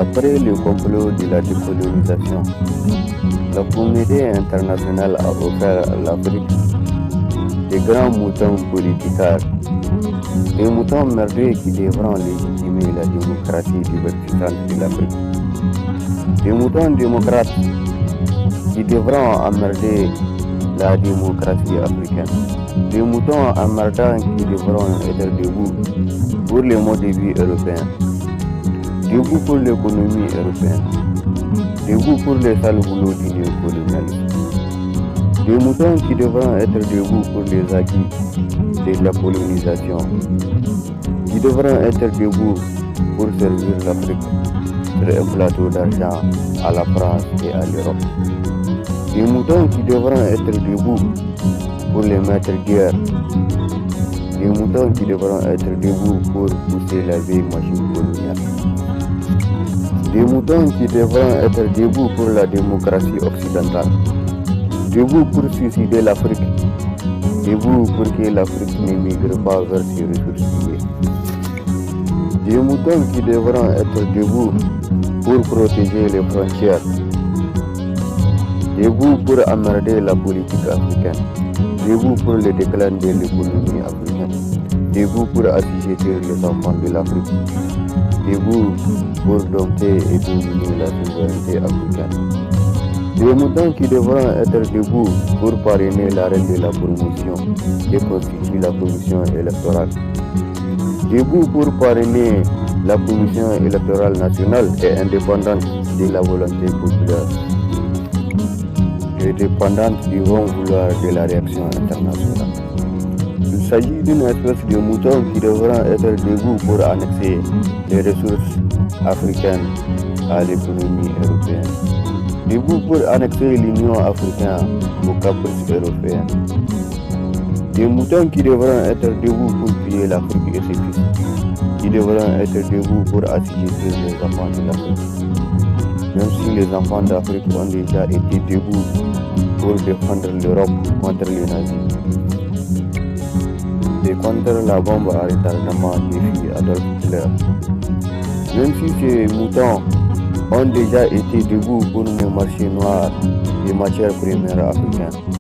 Après le complot de la décolonisation, la communauté internationale a offert à l'Afrique des grands moutons politiques, des moutons merveilleux qui devront légitimer la démocratie divertissante de l'Afrique, des moutons démocrates qui devront emmerder la démocratie africaine, des moutons emmerdants qui devront être debout pour le mode de vie européen, debout pour l'économie européenne, debout pour les sales boulots du néocolonialisme, des moutons qui devront être debout pour les acquis de la colonisation, qui devront être debout pour servir l'Afrique sur un plateau d'argent à la France et à l'Europe. Des moutons qui devront être debout pour les maîtres guerre. Des moutons qui devront être debout pour pousser la vieille machine coloniale. Des moutons qui devront être debout pour la démocratie occidentale. Debout pour suicider l'Afrique. Debout pour que l'Afrique ne migre pas vers ses ressources liées. Des moutons qui devront être debout pour protéger les frontières. Debout pour emmerder la politique africaine, debout pour le déclin de l'économie africaine, debout pour assujettir les enfants de l'Afrique, debout pour dompter et dominer la souveraineté africaine. Des moutons qui devront être debout pour parrainer la reine de la promotion et constituer la commission électorale. Debout pour parrainer la commission électorale nationale et indépendante de la volonté populaire. Et dépendantes qui vont vouloir de la réaction internationale. Il s'agit d'une espèce de mouton qui devront être debout pour annexer les ressources africaines à l'économie européenne. Debout pour annexer l'Union africaine aux caprices européens. Des moutons qui devront être debout pour piller l'Afrique et ses fils, qui devront être debout pour assujettir les enfants de l'Afrique. Même si les enfants d'Afrique ont déjà été debout pour défendre l'Europe contre les nazis et contre la bombe à retardement défi Adolf Hitler. Même si ces moutons ont déjà été debout pour le marché noir des matières premières africaines.